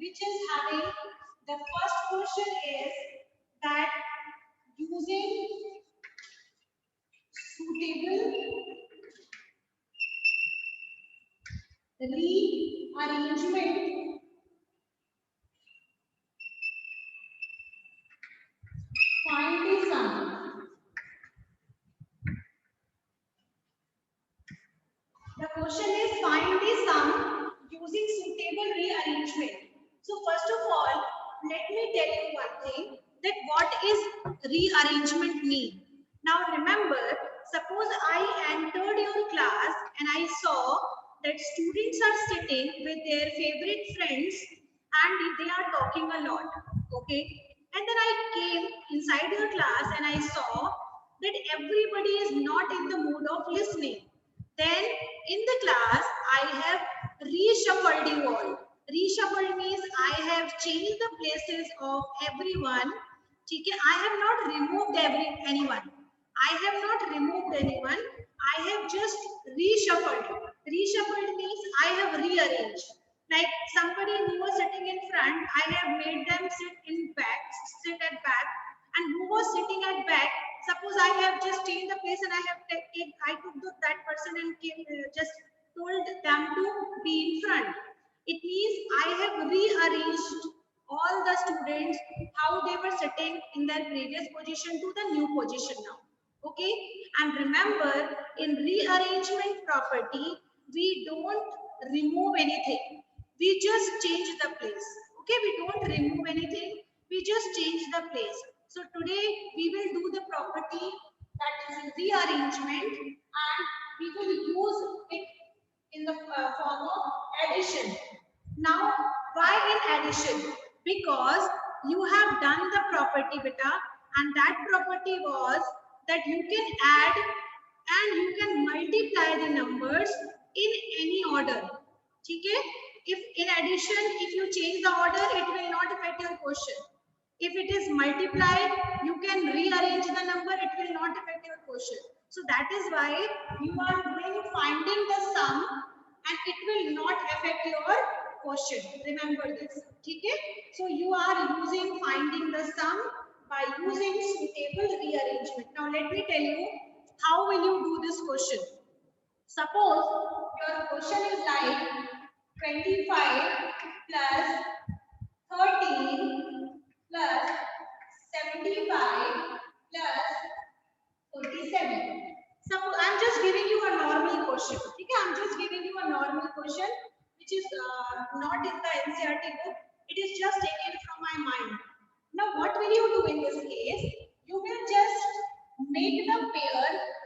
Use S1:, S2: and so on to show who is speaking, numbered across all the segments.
S1: which is having the first question is that using suitable rearrangement find the sum. The question is find the sum using suitable rearrangement. So first of all, let me tell you one thing that what is rearrangement mean. Now remember, suppose I entered your class and I saw that students are sitting with their favorite friends and they are talking a lot. Okay. And then I came inside your class and I saw that everybody is not in the mood of listening. Then in the class, I have reshuffled you all. Reshuffled means I have changed the places of everyone. Okay? I have not removed anyone. I have not removed anyone. I have just reshuffled. Reshuffled means I have rearranged. Like somebody who was sitting in front, I have made them sit at back, and who was sitting at back, suppose I have just changed the place and I took that person and just told them to be in front. It means I have rearranged all the students how they were sitting in their previous position to the new position now. Okay, and remember, in rearrangement property we don't remove anything, we just change the place. Okay, we don't remove anything, we just change the place. So today we will do the property that is rearrangement, and we will use it in the form of addition. Now why in addition? Because you have done the property beta, and that property was that you can add and you can multiply the numbers in any order. Okay? If in addition, if you change the order, it will not affect your question. If it is multiplied, you can rearrange the number, it will not affect your question. So that is why you are doing finding the sum and it will not affect your question. Remember this. Okay? So you are using finding the sum by using suitable rearrangement. Now let me tell you how will you do this question. Suppose your question is like 25 plus 13 plus 75 plus 47. Suppose I'm just giving you a normal question. Okay, I'm just giving you a normal question which is not in the NCERT book. It is just taken from my mind. Now, what will you do in this case? You will just make the pair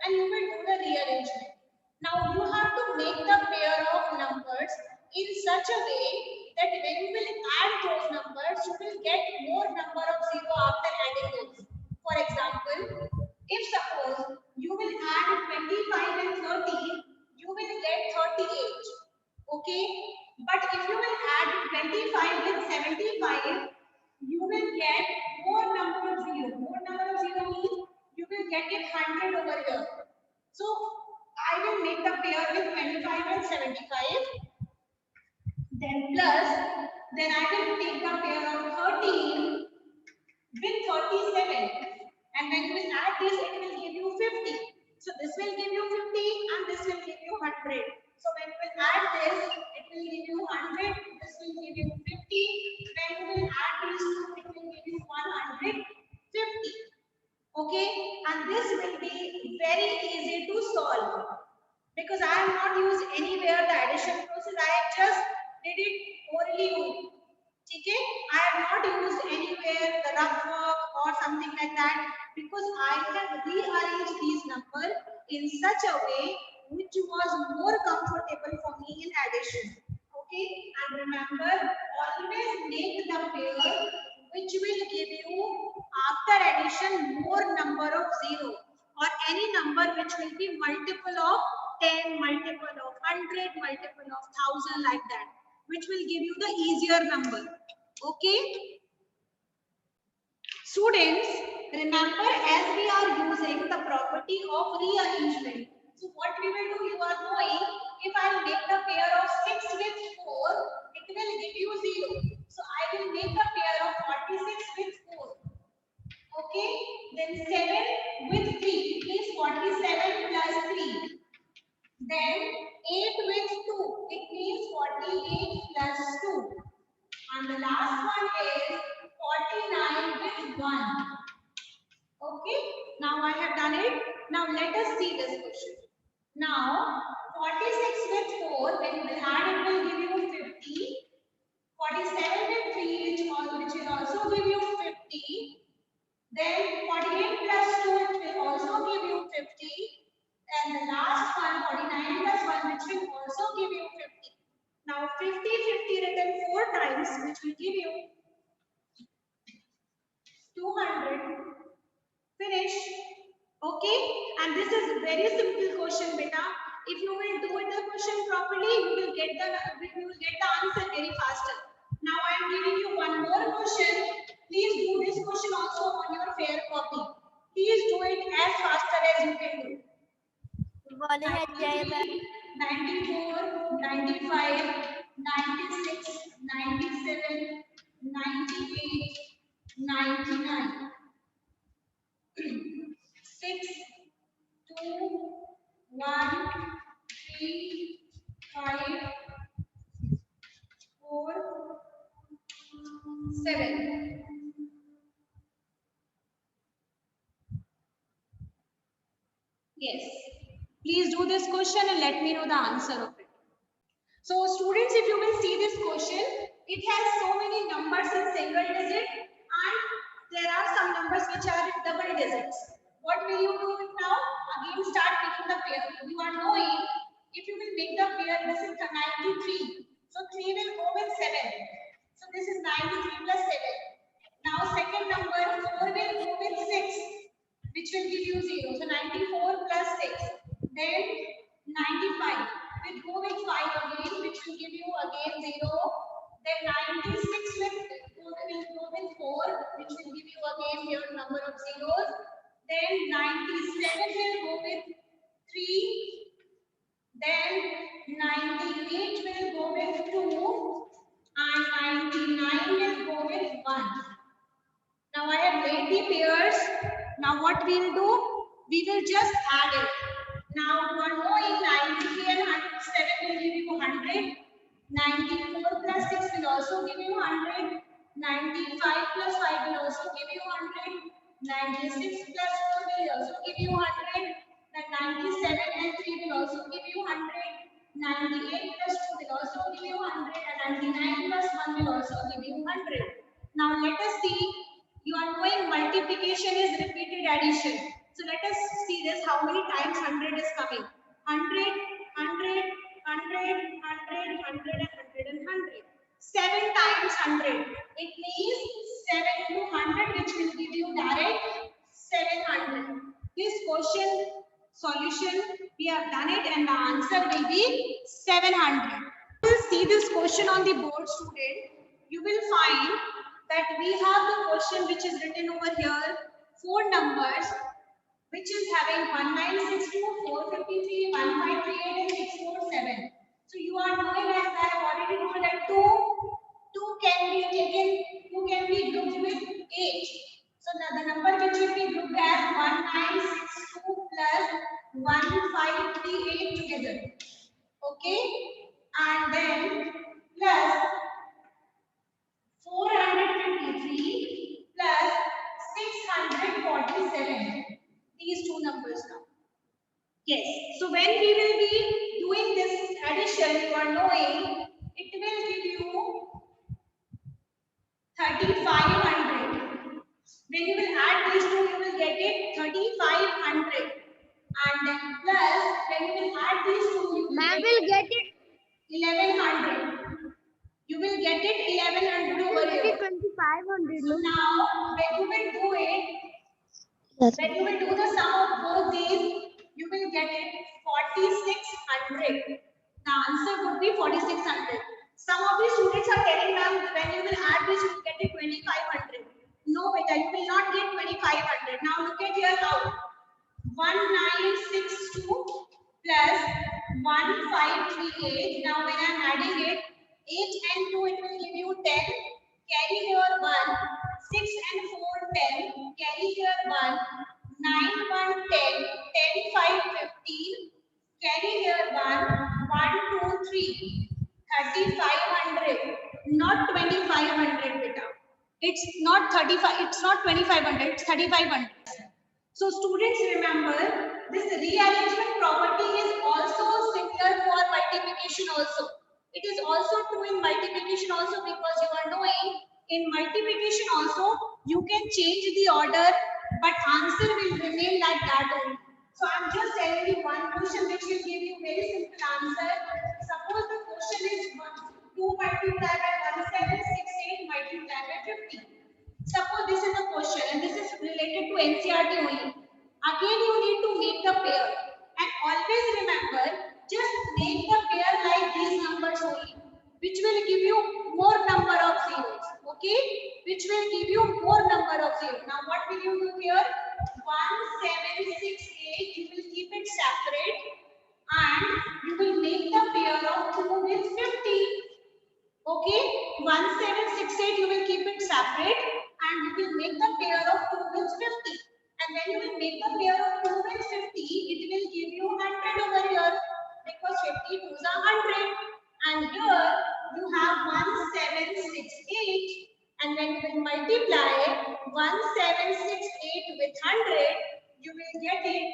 S1: and you will do the rearrangement. Now, you have to make the pair of numbers in such a way that when you will add those numbers, you will get more number of zero after adding those. For example, if suppose you will add 25 and 30, you will get 38. Okay? But if you will add 25 with 75, you will get more number of zero. More number of zero means you will get it 100 over here. So I will make the pair with 25 and 75. Then plus, then I will take the pair of 13 with 37. And when you will add this, it will give you 50. So this will give you 50 and this will give you 100. So when you will add this, it will give you 100. This will give you 50. When you will add these two, it will give you 150. Okay, and this will be very easy to solve because I have not used anywhere the addition process. I have just did it orally. Okay, I have not used anywhere the rough work or something like that because I have rearranged these numbers in such a way which was more comfortable for me in addition. Okay, and remember, always make the pair which will give you after addition more number of zero or any number which will be multiple of 10, multiple of 100, multiple of 1000, like that, which will give you the easier number. Okay, students, remember, as we are using the property of rearrangement, so what we will do, you are knowing, if I make the pair of 6 with 4, it will give you 0. So I have done it. Now let us see this question. Now 46 with 4, when you will add it will give you 50. 47 with 3, which will also give you 50. Then 48 plus 2, it will also give you 50. And the last one, 49 plus 1, which will also give you 50. Now 50, 50 written 4 times, which will give you 200. Finish. Okay. And this is a very simple question, beta. If you will do it the question properly, you will get the answer very faster. Now I am giving you one more question. Please do this question also on your fair copy. Please do it as faster as you can do. 93, 94, 95, 96, 97, 98, 99. 6, 2, 1, 3, 5, 4, 7. Yes. Please do this question and let me know the answer of it. So students, if you will see this question, it has so many numbers in single digit and there are some numbers which are in double digits. What will you do now? Again start making the pair. You are knowing if you will make the pair, this is the 93. So 3 will go with 7. So this is 93 plus 7. Now second number 4 will go with 6, which will give you 0. So 94 plus 6. Then 95 will go with 5 again, which will give you again 0. Then 96 will go with 4, which will give you again your number of zeros. Then 97 will go with 3. Then 98 will go with 2. And 99 will go with 1. Now I have made the pairs. Now what we will do? We will just add it. Now one more in 93 and 107 will give you 100. 94 plus 6 will also give you 100. 95 plus 5 will also give you 100. 96 plus 4 will also give you 100. Then 97 and 3 will also give you 100. 98 plus 2 will also give you 100. And 99 plus 1 will also give you 100. Now let us see. You are knowing multiplication is repeated addition. So let us see this, how many times 100 is coming. 100, 100, 100, 100, 100 and 100. 7 times 100. It means 7 into 100, which will give you direct 700. This question solution, we have done it and the answer will be 700. You will see this question on the board, student. You will find that we have the question which is written over here, 4 numbers, which is having 1962, 453, 1538 and 647. So you are knowing, as I have already told, that 2 can be taken, 2 can be grouped with 8. So the number which will be grouped as 1962 plus 1538 together. Okay? And then plus 453 plus 647. These two numbers now. Yes. So when we will be doing this addition, you are knowing it will give you 3500. When you will add these two, you will get it 3500. And then plus, when you will add these two, you will get it 1100. You will get it 1100 over here.
S2: 2500.
S1: So now, when you will do it, when you will do the sum of both these, you will get it 4600. The answer would be 4600. Some of the students are telling them when you will add this, you will get it 2500. No, beta, you will not get 2500. Now look at here how 1962 plus 1538. Now when I am adding it, 8 and 2, it will give you 10. Carry here 1. 6 and 4, 10. Carry here 1. 9, 1, 10. 10, 5, 15. Carry here 1. 1, 2, 3. 3500. Not 2500, beta. It's not 35. It's not 2500. It's 3500. So students, remember this rearrangement property is also similar for multiplication also. It is also true in multiplication also, because you are knowing in multiplication also you can change the order but answer will remain like that only. So I am just telling you one question which will give you very simple answer. Suppose the question is 2 multiplied by 1768 multiplied by 50. Suppose this is a question and this is related to NCERT only. Again, you need to make the pair. And always remember, just make the pair like these numbers only, which will give you more number of zeros. Okay? Which will give you more number of zeros. Now, what will you do here? 1768, you will keep it separate and you will make the pair of 2 with 50. Okay, 1768 you will keep it separate and you will make the pair of 2 with 50. And when you will make the pair of 2 with 50, it will give you 100 over here, because 50 2s are 100. And here you have 1768, and when you will multiply 1768 with 100, you will get it